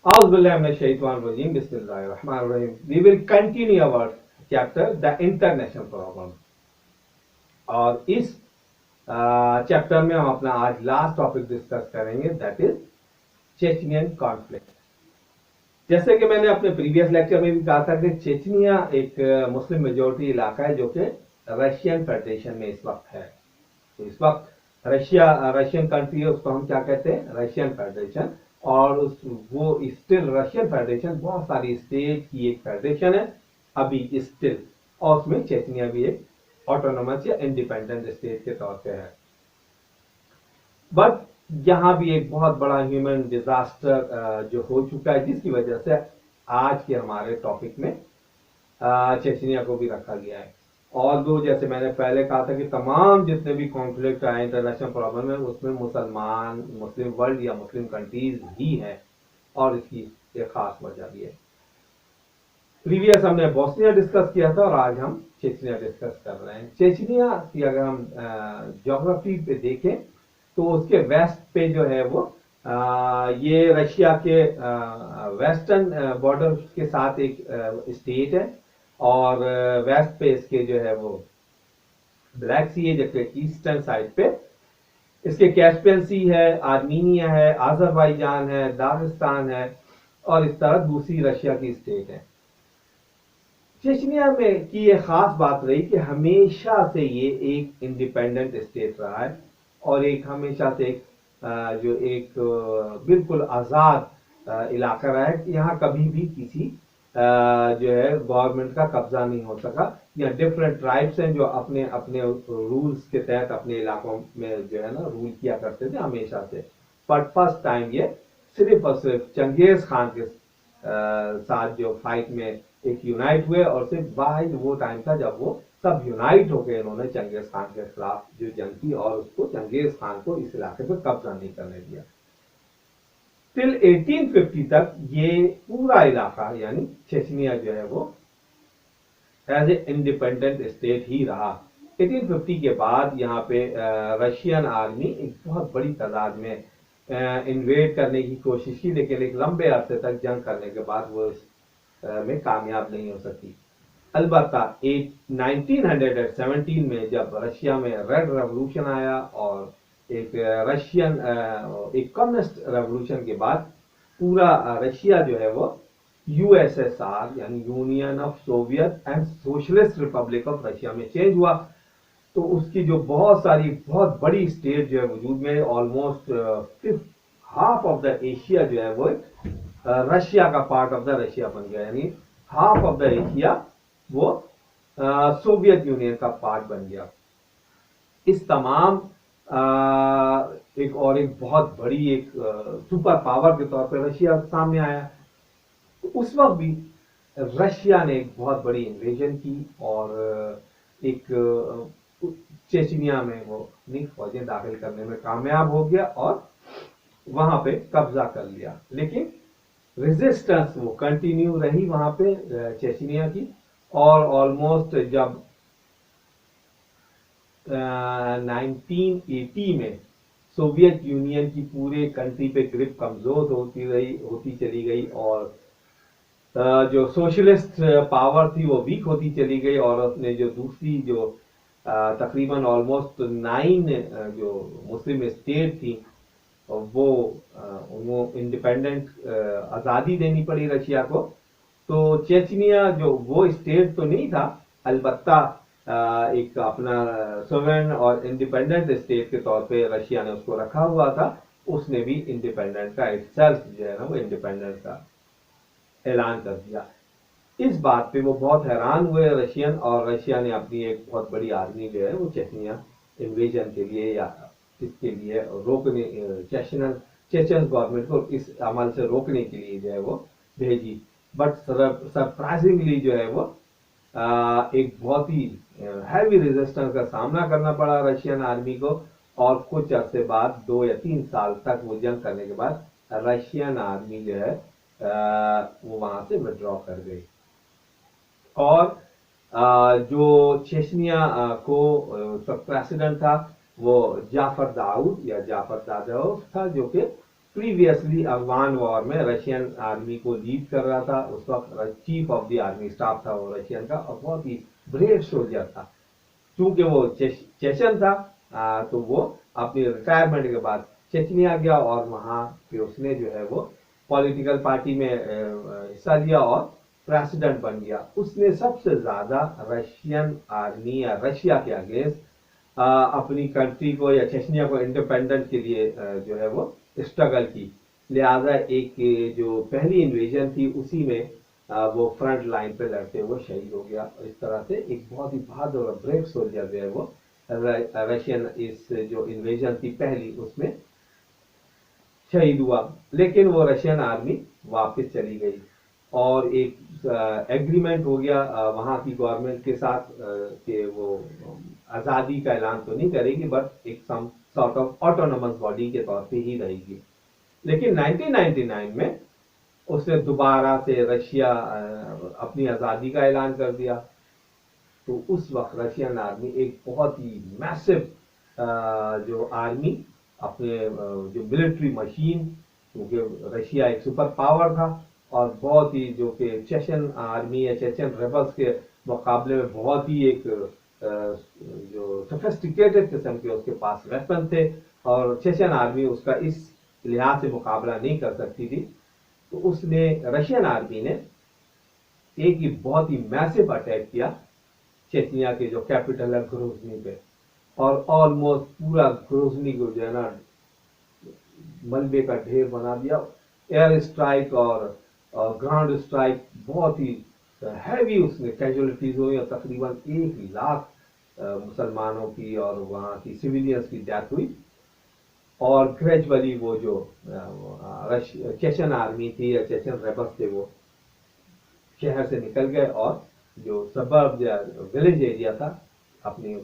Bismillahirrahmanirrahim. We will continue our chapter, the international problem. और इस chapter में हम अपना आज लास्ट टॉपिक डिस्कस करेंगे, दैट इज चेचनियन कॉन्फ्लिक्ट। जैसे कि मैंने अपने प्रीवियस लेक्चर में भी कहा था कि चेचनिया एक मुस्लिम मेजोरिटी इलाका है जो कि रशियन फेडरेशन में इस वक्त है। तो इस वक्त रशियन कंट्री है, उसको हम क्या कहते हैं, रशियन फेडरेशन। और वो स्टिल रशियन फेडरेशन बहुत सारी स्टेट की एक फेडरेशन है अभी स्टिल, और उसमें चेचनिया भी एक ऑटोनोमस या इंडिपेंडेंट स्टेट के तौर पे है। बट यहां भी एक बहुत बड़ा ह्यूमन डिजास्टर जो हो चुका है, जिसकी वजह से आज के हमारे टॉपिक में चेचनिया को भी रखा गया है। और दो, जैसे मैंने पहले कहा था कि तमाम जितने भी कॉन्फ्लिक्ट आए इंटरनेशनल प्रॉब्लम है, उसमें मुस्लिम वर्ल्ड या मुस्लिम कंट्रीज ही है, और इसकी एक खास वजह भी है। प्रीवियस हमने बोस्निया डिस्कस किया था और आज हम चेचनिया डिस्कस कर रहे हैं। चेचनिया की अगर हम ज्योग्राफी पे देखें तो उसके वेस्ट पे जो है वो ये रशिया के वेस्टर्न बॉर्डर के साथ एक स्टेट है, और वेस्ट पे इसके जो है वो ब्लैक सी है, जबकि ईस्टर्न साइड पे इसके कैस्पियन सी है, आर्मीनिया है, आजरबाईजान है, दागिस्तान है, और इस तरह दूसरी रशिया की स्टेट है। चेचनिया में की ये खास बात रही कि हमेशा से ये एक इंडिपेंडेंट स्टेट रहा है, और एक हमेशा से एक जो एक बिल्कुल आज़ाद इलाका रहा है। यहाँ कभी भी किसी जो है गवर्नमेंट का कब्जा नहीं हो सका। यहाँ डिफरेंट ट्राइब्स हैं जो अपने अपने रूल्स के तहत अपने इलाकों में जो है ना रूल किया करते थे हमेशा से। बट फर्स्ट टाइम ये सिर्फ और सिर्फ चंगेज खान के साथ जो फाइट में एक यूनाइट हुए, और सिर्फ वाहिद वो टाइम था जब वो सब यूनाइट होकर इन्होंने चंगेज खान के खिलाफ जो जंग की, और उसको चंगेज खान को इस इलाके पर कब्जा नहीं करने दिया। टिल 1850 तक ये पूरा इलाका यानी चेचनिया जो है वो एज ए इंडिपेंडेंट स्टेट ही रहा। 1850 के बाद यहाँ पे रशियन आर्मी एक बहुत बड़ी तादाद में इन्वेड करने की कोशिश की, लेकिन एक लंबे अरसे तक जंग करने के बाद वो में कामयाब नहीं हो सकी। अलबत्ता 1917 में जब रशिया में रेड रेवोल्यूशन आया, और एक रशियन एक कम्युनिस्ट रेवोल्यूशन के बाद पूरा रशिया जो है वो यूएसएसआर यानी union of Soviet and socialist Republic of Russia में चेंज हुआ। तो उसकी जो बहुत सारी बहुत बड़ी स्टेट जो है वजूद में, almost half of the Asia जो है वो रशिया का पार्ट ऑफ द रशिया बन गया, यानी हाफ ऑफ द एशिया वो सोवियत यूनियन का पार्ट बन गया। इस तमाम एक बहुत बड़ी एक सुपर पावर के तौर पर रशिया सामने आया। तो उस वक्त भी रशिया ने एक बहुत बड़ी इन्वेजन की, और एक चेचनिया में वो अपनी फौजें दाखिल करने में कामयाब हो गया और वहां पे कब्जा कर लिया। लेकिन रेजिस्टेंस वो कंटिन्यू रही वहां पे चेचनिया की, और ऑलमोस्ट जब 1980 में सोवियत यूनियन की पूरे कंट्री पे ग्रिप कमजोर होती चली गई, और जो सोशलिस्ट पावर थी वो वीक होती चली गई, और उसने जो दूसरी जो तकरीबन ऑलमोस्ट 9 जो मुस्लिम स्टेट थी वो इंडिपेंडेंट आज़ादी देनी पड़ी रशिया को। तो चेचनिया जो वो स्टेट तो नहीं था, अलबत्ता एक अपना सोवेरेन और इंडिपेंडेंट स्टेट के तौर पे रशिया ने उसको रखा हुआ था। उसने भी इंडिपेंडेंट का इटसेल्फ जो है ना वो इंडिपेंडेंस का ऐलान कर दिया। इस बात पे वो बहुत हैरान हुए रशियन, और रशिया ने अपनी एक बहुत बड़ी आर्मी जो है वो चेचनिया इन्वेजन के लिए या इसके लिए रोकने चेचन गवर्नमेंट को इस अमल से रोकने के लिए जो है वो भेजी। बट सरप्राइजिंगली जो है वो एक बहुत ही हैवी रेजिस्टेंस का सामना करना पड़ा रशियन आर्मी को, और कुछ अरसे बाद 2 या 3 साल तक वो जंग करने के बाद रशियन आर्मी जो है वो वहां से विड्रॉ कर गई। और जो चेचनिया को प्रेसिडेंट था वो जाफर दाऊद या जाफर दादोव था, जो कि प्रीवियसली अफगान वॉर में रशियन आर्मी को लीड कर रहा था। उस वक्त chief of the army staff था वो रशियन का, और बहुत ही ब्रेव सोल्जर था। चूंकि वो चेचन था, तो वो अपनी रिटायरमेंट के बाद चेचनिया गया और वहां पे उसने जो है वो पॉलिटिकल पार्टी में हिस्सा लिया और प्रेसिडेंट बन गया। उसने सबसे ज्यादा रशियन आर्मी या रशिया के अगेंस्ट अपनी कंट्री को या चेचनिया को इंडिपेंडेंट के लिए जो है वो स्ट्रगल की। लिहाजा एक जो पहली इन्वेजन थी उसी में वो फ्रंट लाइन पे लड़ते हुए शहीद हो गया। इस तरह से एक बहुत ही बहादुर और ब्रेव सोल्जर जो है वो रशियन इस जो इन्वेजन थी पहली उसमें शहीद हुआ। लेकिन वो रशियन आर्मी वापस चली गई और एक एग्रीमेंट हो गया वहां की गवर्नमेंट के साथ कि वो आजादी का ऐलान तो नहीं करेगी, बट एक some sort of autonomous body के तौर पे ही रहेगी। लेकिन 1999 में उसने दोबारा से रशिया अपनी आजादी का ऐलान कर दिया। तो उस वक्त रशियन आर्मी एक बहुत ही मैसिव जो आर्मी, अपने जो मिलिट्री मशीन, क्योंकि रशिया एक सुपर पावर था और बहुत ही जो कि चेचन आर्मी या चेचन रेबल्स के मुकाबले में बहुत ही एक जो सोफिस्टिकेटेड किस्म के उसके पास वेपन थे, और चेचन आर्मी उसका इस लिहाज से मुकाबला नहीं कर सकती थी। तो उसने रशियन आर्मी ने एक ही बहुत ही मैसिव अटैक किया चेचनिया के जो कैपिटल है ग्रोजनी पे, और ऑलमोस्ट पूरा ग्रोजनी को जो है ना मलबे का ढेर बना दिया। एयर स्ट्राइक और ग्राउंड स्ट्राइक बहुत ही हैवी उसने कैजुअलिटीज हुई और तकरीबन 1 लाख मुसलमानों की और वहां की सिविलियंस की डेथ हुई। और ग्रेजुअली वो जो चेचन आर्मी थी या चेचन रेबल्स थे वो शहर से निकल गए और जो सबर्ब या विलेज एरिया था अपनी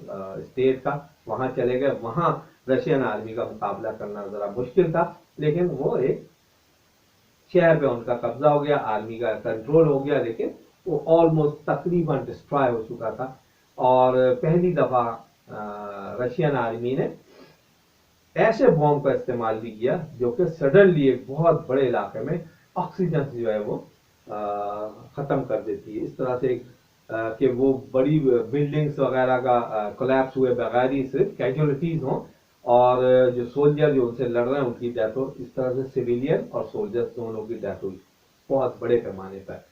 स्टेट का वहां चले गए। वहां रशियन आर्मी का मुकाबला करना जरा मुश्किल था, लेकिन वो एक शहर पे उनका कब्जा हो गया, आर्मी का कंट्रोल हो गया, लेकिन वो ऑलमोस्ट तकरीबन डिस्ट्रॉय हो चुका था। और पहली दफा रशियन आर्मी ने ऐसे बॉम्ब का इस्तेमाल भी किया जो कि सडनली एक बहुत बड़े इलाके में ऑक्सीजन जो है वो खत्म कर देती है। इस तरह से कि वो बड़ी बिल्डिंग्स वगैरह का कोलैप्स हुए बगैर ही सिर्फ कैजुअलिटीज हों और जो सोल्जर जो उनसे लड़ रहे हैं उनकी डेथ हो। इस तरह से सिविलियन और सोल्जर्स दोनों की डेथ हुई बहुत बड़े पैमाने पर।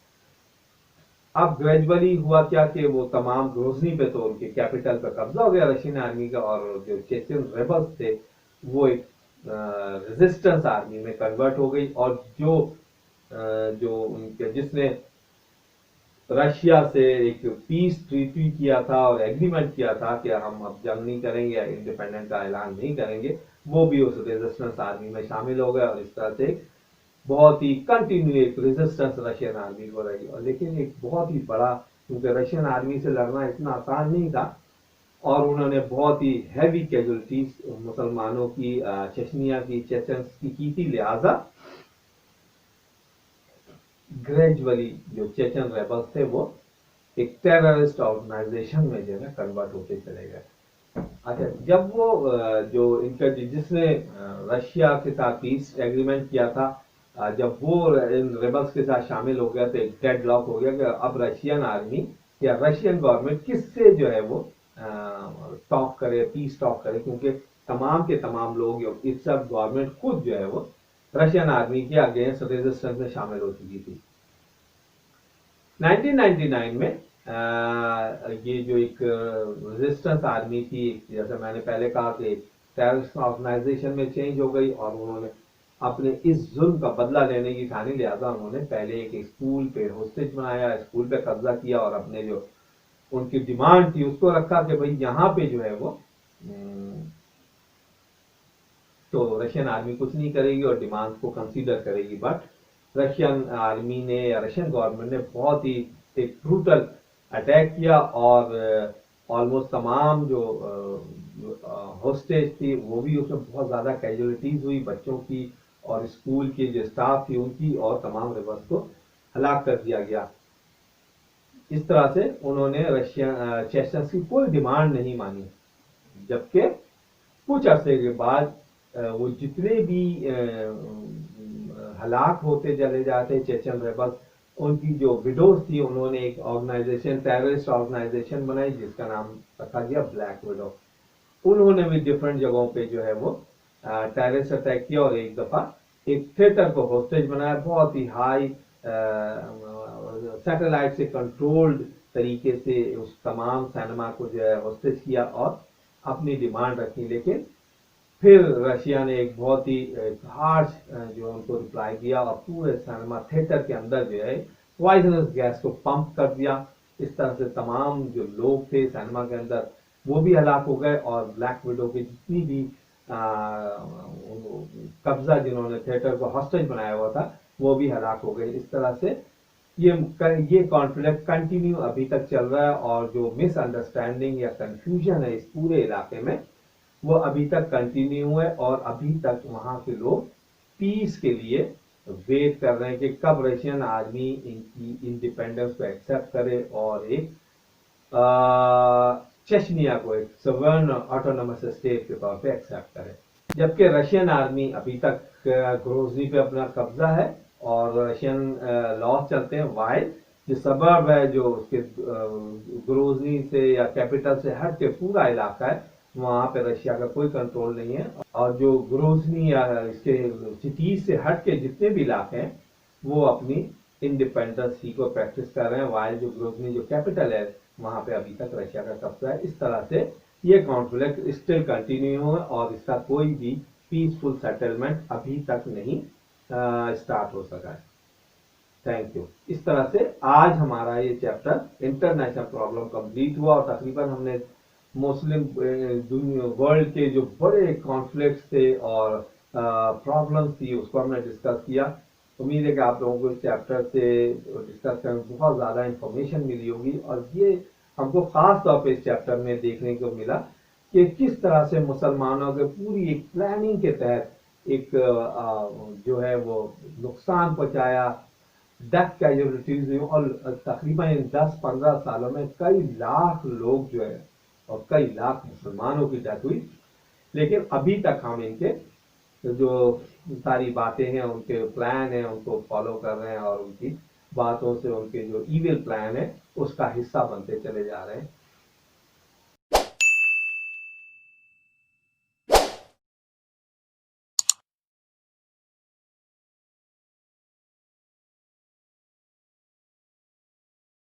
अब ग्रेजुअली हुआ क्या कि वो तमाम ग्रोजनी पे तो उनके कैपिटल पर कब्जा हो गया रशियन आर्मी का, और जो चेचन रेबल्स थे वो एक रेजिस्टेंस आर्मी में कन्वर्ट हो गई। और जो उनके जिसने रशिया से एक पीस ट्रीटी किया था और एग्रीमेंट किया था कि हम अब जंग नहीं करेंगे या इंडिपेंडेंट का ऐलान नहीं करेंगे, वो भी उस रेजिस्टेंस आर्मी में शामिल हो गए। और इस तरह से बहुत ही कंटिन्यू एक रेजिस्टेंस रशियन आर्मी को रही। और लेकिन एक बहुत ही बड़ा, क्योंकि रशियन आर्मी से लड़ना इतना आसान नहीं था और उन्होंने बहुत ही हैवी कैजुअलिटीज मुसलमानों की, चेचनिया की, चेचन्स की थी। लिहाजा ग्रेजुअली जो चेचन रेबल्स थे वो एक टेररिस्ट ऑर्गेनाइजेशन में जो है कन्वर्ट होते चले गए। अच्छा, जब वो जो इनका जिसने रशिया के साथ पीस एग्रीमेंट किया था, जब वो इन रेबल्स के साथ शामिल हो गया तो एक डेड लॉक हो गया कि अब रशियन आर्मी या रशियन गवर्नमेंट किससे जो है वो टॉक करे, पीस टॉक करे, क्योंकि तमाम के तमाम लोग इस सब गवर्नमेंट खुद जो है वो रशियन आर्मी के अगेंस्ट रेजिस्टेंस में शामिल हो चुकी थी। 1999 में ये जो एक रेजिस्टेंस आर्मी थी, जैसे मैंने पहले कहा कि टेररिस्ट ऑर्गेनाइजेशन में चेंज हो गई और उन्होंने अपने इस जुल्म का बदला लेने की ठानी। लिहाजा उन्होंने पहले एक स्कूल पे होस्टेज बनाया, स्कूल पे कब्जा किया और अपने जो उनकी डिमांड थी उसको रखा कि भाई यहाँ पे जो है वो तो रशियन आर्मी कुछ नहीं करेगी और डिमांड को कंसीडर करेगी। बट रशियन आर्मी ने या रशियन गवर्नमेंट ने बहुत ही एक ब्रूटल अटैक किया और ऑलमोस्ट तमाम जो होस्टेज थी वो भी उसमें बहुत ज़्यादा कैजुअलिटीज हुई, बच्चों की और स्कूल की जो स्टाफ थी उनकी, और तमाम रेबल्स को हलाक कर दिया गया। इस तरह से उन्होंने रशियन चेचन्स की कोई डिमांड नहीं मानी, जबकि कुछ अरसे के बाद वो जितने भी हलाक होते चले जाते चेचन रेबल्स, उनकी जो विडोज थी, उन्होंने एक ऑर्गेनाइजेशन, टेररिस्ट ऑर्गेनाइजेशन बनाई जिसका नाम रखा गया ब्लैक विडो। उन्होंने भी डिफरेंट जगहों पे जो है वो टेररिस्ट अटैक किया और एक दफा एक थिएटर को होस्टेज बनाया, बहुत ही हाई सैटेलाइट से कंट्रोल्ड तरीके से उस तमाम सिनेमा को जो है होस्टेज किया और अपनी डिमांड रखी। लेकिन फिर रशिया ने एक बहुत ही हार्श जो उनको रिप्लाई दिया और पूरे सिनेमा थिएटर के अंदर जो है पॉइजनस गैस को पंप कर दिया। इस तरह से तमाम जो लोग थे सिनेमा के अंदर वो भी हलाक हो गए और ब्लैक विडो की जितनी भी कब्जा जिन्होंने थिएटर को हॉस्टेज बनाया हुआ था वो भी हलाक हो गए। इस तरह से ये कॉन्फ्लिक्ट कंटिन्यू अभी तक चल रहा है और जो मिसअंडरस्टैंडिंग या कंफ्यूजन है इस पूरे इलाके में वो अभी तक कंटिन्यू है और अभी तक वहां के लोग पीस के लिए वेट कर रहे हैं कि कब रशियन आर्मी इनकी इंडिपेंडेंस को एक्सेप्ट करे और एक चेचनिया को एक सवर्न ऑटोनमस स्टेट के तौर पे एक्सेप्ट करे। जबकि रशियन आर्मी अभी तक ग्रोजनी पे अपना कब्जा है और रशियन लॉस चलते हैं। वाइल जो सबर्ब है जो उसके ग्रोजनी से या कैपिटल से हट के पूरा इलाका है वहां पे रशिया का कोई कंट्रोल नहीं है और जो ग्रोजनी या इसके सिटीज से हट के जितने भी इलाके हैं वो अपनी इंडिपेंडेंस को प्रैक्टिस कर रहे हैं। वाइल जो ग्रोजनी जो कैपिटल है वहां पे अभी तक रशिया का कब्जा है। इस तरह से ये कॉन्फ्लिक्ट स्टिल कंटिन्यू है और इसका कोई भी पीसफुल सेटलमेंट अभी तक नहीं स्टार्ट हो सका है। Thank you. इस तरह से आज हमारा ये चैप्टर इंटरनेशनल प्रॉब्लम कंप्लीट हुआ और तकरीबन हमने मुस्लिम वर्ल्ड के जो बड़े कॉन्फ्लिक्ट्स थे और प्रॉब्लम्स थी उसको हमने डिस्कस किया। उम्मीद है कि आप लोगों को इस चैप्टर से डिस्कस करने में बहुत ज़्यादा इंफॉर्मेशन मिली होगी और ये हमको ख़ास तौर पे इस चैप्टर में देखने को मिला कि किस तरह से मुसलमानों के पूरी एक प्लानिंग के तहत एक जो है वो नुकसान पहुंचाया, डेथ कैजुअलिटीज हुई और तकरीबन 10-15 सालों में कई लाख लोग जो है और कई लाख मुसलमानों की डेथ हुई। लेकिन अभी तक हम इनके जो सारी बातें हैं उनके प्लान है उनको फॉलो कर रहे हैं और उनकी बातों से उनके जो इविल प्लान है उसका हिस्सा बनते चले जा रहे हैं।